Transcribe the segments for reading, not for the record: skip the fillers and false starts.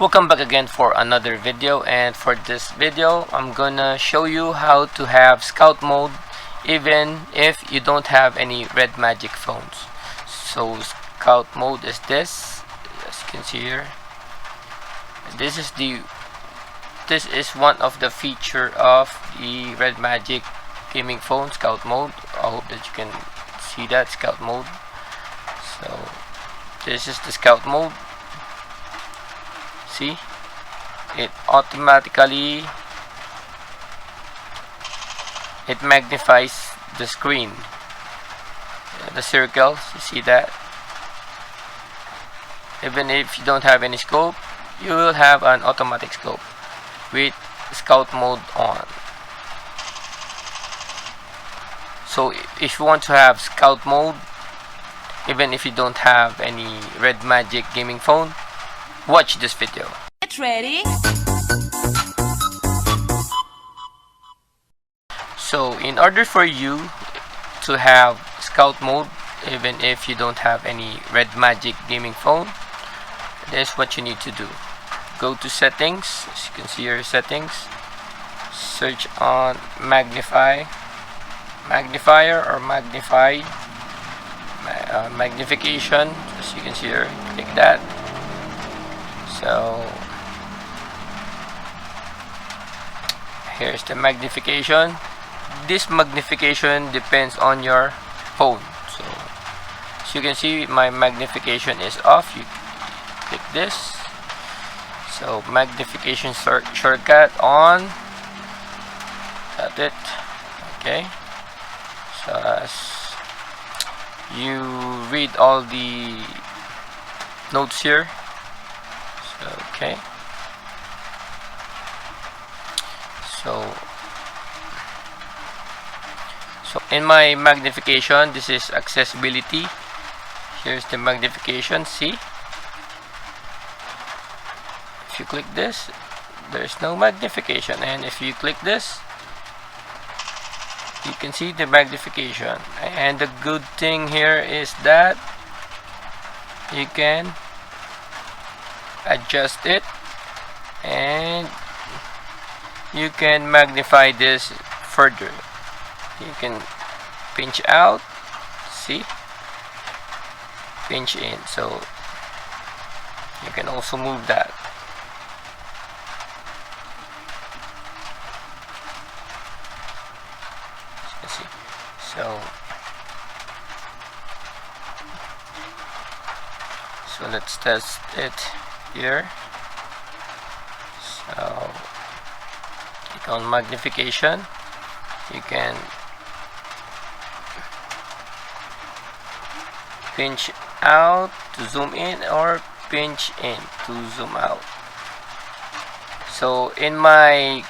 Welcome back again for another video, and for this video I'm gonna show you how to have scout mode even if you don't have any red magic phones. So scout mode is this, as you can see here. This is one of the feature of the red magic gaming phone, scout mode. I hope that you can see that scout mode. So this is the scout mode. See, it automatically magnifies the screen, the circles. You see that? Even if you don't have any scope, you will have an automatic scope with scout mode on. So if you want to have scout mode even if you don't have any red magic gaming phone, watch this video. Get ready. So in order for you to have scout mode even if you don't have any red magic gaming phone, this is what you need to do. Go to settings, as you can see your settings, search on magnifier or magnification, as you can see here. Click that. So here's the magnification. This magnification depends on your phone. So as you can see, my magnification is off. You click this. So magnification shortcut on. Got it. Okay. So as you read all the notes here. Okay, so in my magnification, this is accessibility. Here's the magnification. See, if you click this, there's no magnification, and if you click this, you can see the magnification. And the good thing here is that you can adjust it and you can magnify this further. You can pinch out, see, pinch in, so you can also move that. See, so let's test it here. So click on magnification. You can pinch out to zoom in or pinch in to zoom out. So in my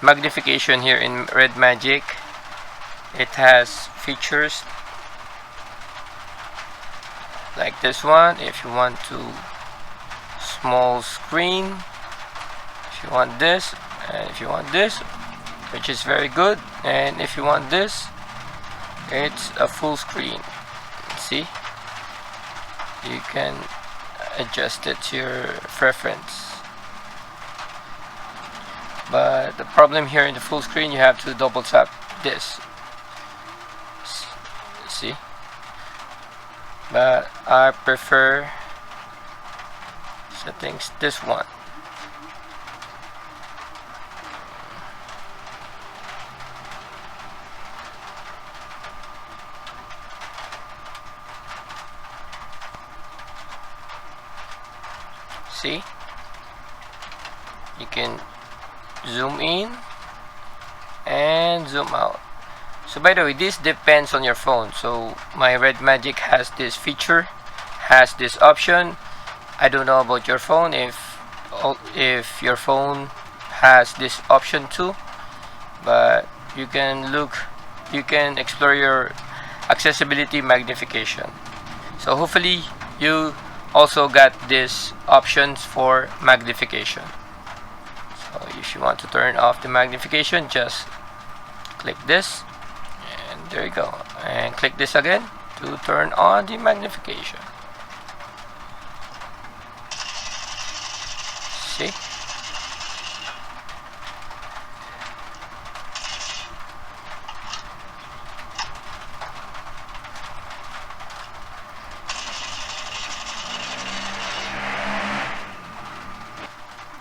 magnification here in Red Magic, it has features like this one. If you want to small screen, if you want this, and if you want this, which is very good, and if you want this, it's a full screen. See, you can adjust it to your preference, but the problem here in the full screen, you have to double tap this. See, but I prefer settings, this one. See, you can zoom in and zoom out. So by the way, this depends on your phone. So my Red Magic has this feature, has this option. I don't know about your phone, if your phone has this option too, but you can explore your accessibility magnification. So hopefully you also got these options for magnification. So if you want to turn off the magnification, just click this, and there you go, and click this again to turn on the magnification. See?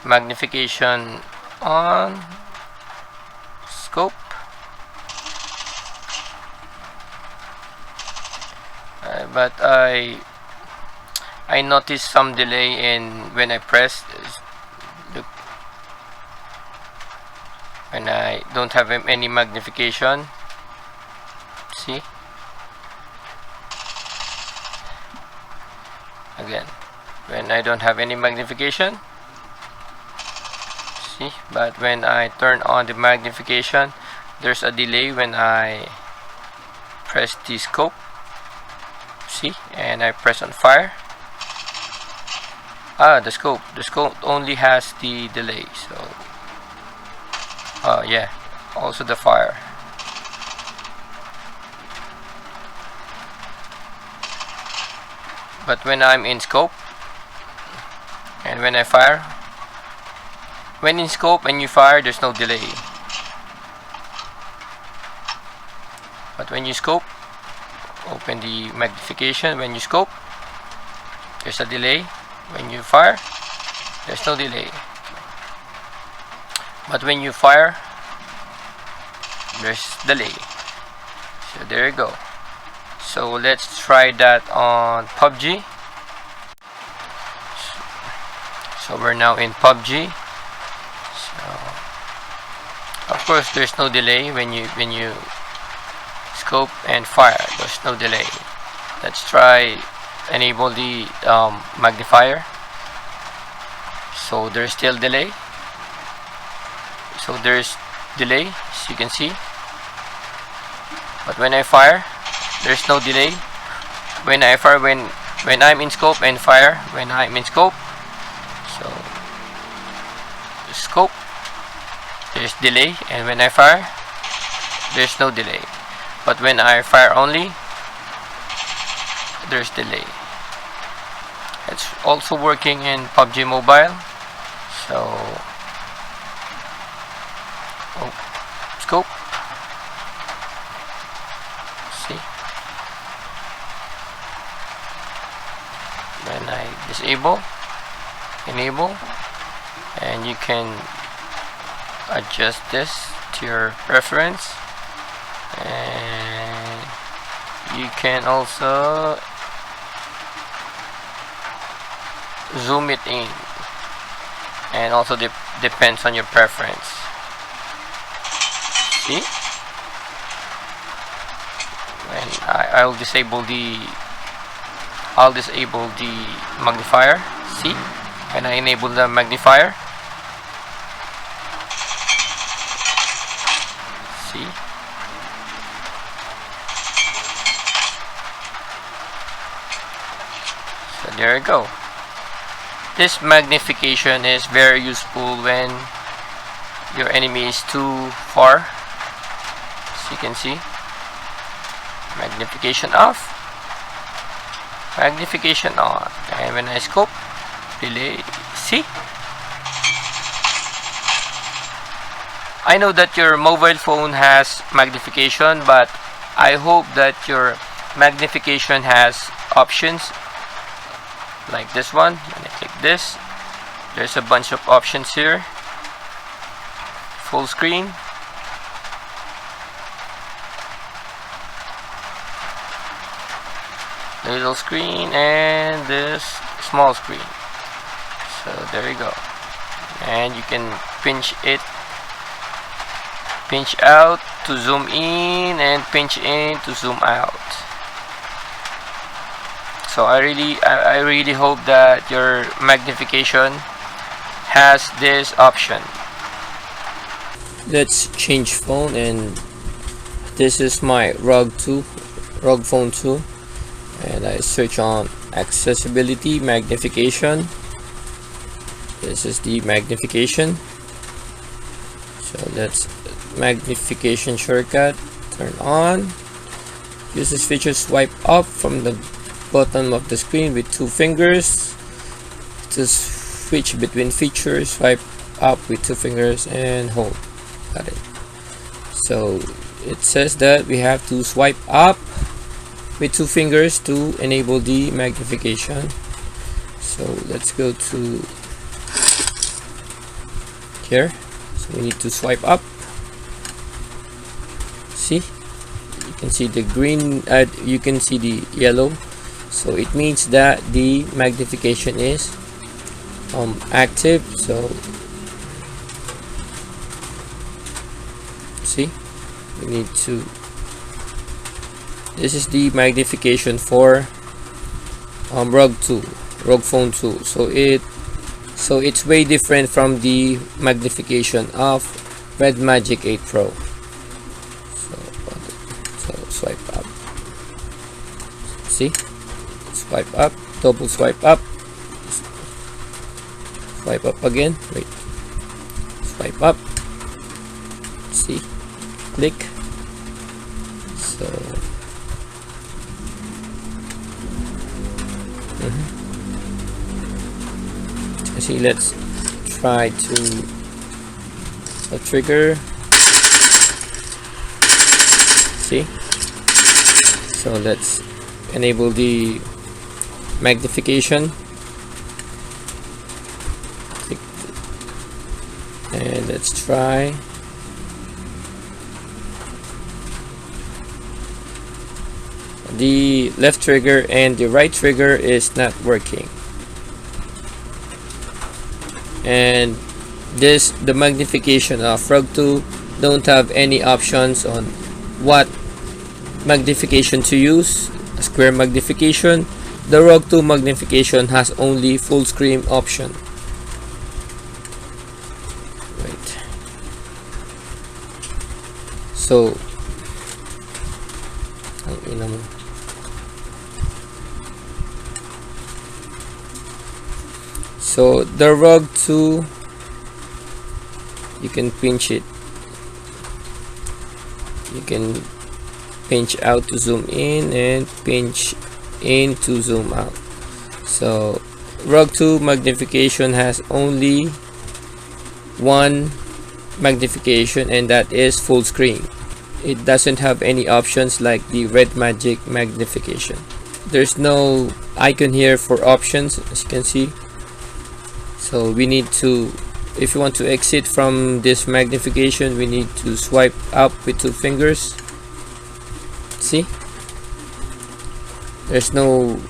Magnification on, scope. But I noticed some delay in when I pressed. Look, when I don't have any magnification. See? Again, when I don't have any magnification. See? But when I turn on the magnification, there's a delay when I press the scope. See? And I press on fire. The scope only has the delay, so yeah, also the fire. But when I'm in scope and when I fire, when in scope and you fire, there's no delay. But when you scope, open the magnification. When you scope, there's a delay. When you fire, there's no delay. But when you fire, there's delay. So there you go. So let's try that on PUBG. So we're now in PUBG. So of course there's no delay when you scope and fire. There's no delay. Let's try enable the magnifier. So there's still delay. So there's delay, as you can see. But when I fire, there's no delay. When I fire, when I'm in scope and fire, when I'm in scope, so scope, there's delay, and when I fire, there's no delay. But when I fire only, there's delay. It's also working in PUBG Mobile. So scope, see, when I enable, and you can adjust this to your preference, and you can also zoom it in, and also depends on your preference. See, when I'll disable the magnifier. See, when I enable the magnifier, see, so there you go. This magnification is very useful when your enemy is too far. As you can see, magnification off, magnification on, and when I scope, delay. See, I know that your mobile phone has magnification, but I hope that your magnification has options like this one. When I click this, there's a bunch of options here. Full screen, little screen, and this small screen. So there you go. And you can pinch out to zoom in, and pinch in to zoom out. So I really hope that your magnification has this option. Let's change phone, and this is my ROG phone 2, and I search on accessibility magnification. This is the magnification. So let's magnification shortcut, turn on. Use this feature, swipe up from the bottom of the screen with 2 fingers to switch between features, swipe up with 2 fingers and hold. Got it. So it says that we have to swipe up with 2 fingers to enable the magnification. So let's go to here. So we need to swipe up. See, you can see the green, you can see the yellow, so it means that the magnification is active. So see, we need to, this is the magnification for ROG Phone 2. So it's way different from the magnification of Red Magic 8 Pro. So swipe up. See? Swipe up, double swipe up. Swipe up again. Wait. Swipe up. See? Click. So see, let's try to a trigger. See, so let's enable the magnification, and let's try. The left trigger and the right trigger is not working, and the magnification of ROG 2 don't have any options on what magnification to use. A square magnification. The ROG 2 magnification has only full screen option. Wait. So the ROG 2, you can pinch it. You can pinch out to zoom in and pinch in to zoom out. So ROG 2 magnification has only one magnification, and that is full screen. It doesn't have any options like the Red Magic magnification. There's no icon here for options, as you can see. So we need to, if you want to exit from this magnification, we need to swipe up with 2 fingers. See, there's no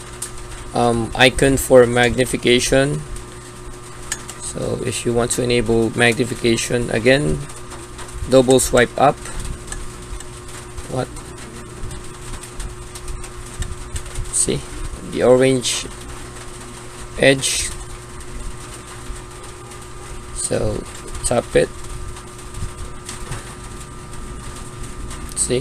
icon for magnification. So if you want to enable magnification again, double swipe up. What? See the orange edge. So tap it. See?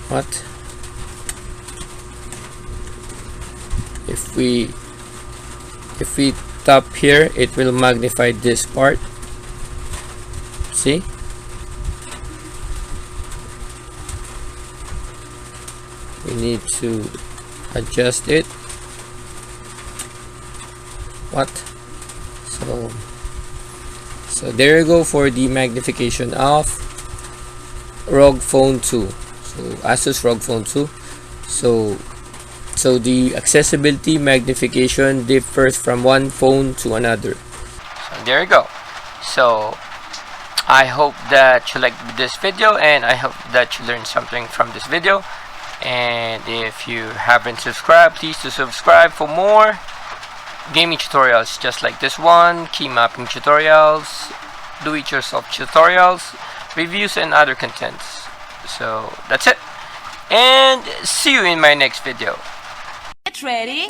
What? If we tap here, it will magnify this part. See? We need to adjust it. What? So there you go for the magnification of ROG Phone 2. So Asus ROG Phone 2. So the accessibility magnification differs from one phone to another. So there you go. So I hope that you liked this video, and I hope that you learned something from this video. And if you haven't subscribed, please do subscribe for more gaming tutorials just like this one, key mapping tutorials, do-it-yourself tutorials, reviews, and other contents. So that's it, and see you in my next video. Get ready.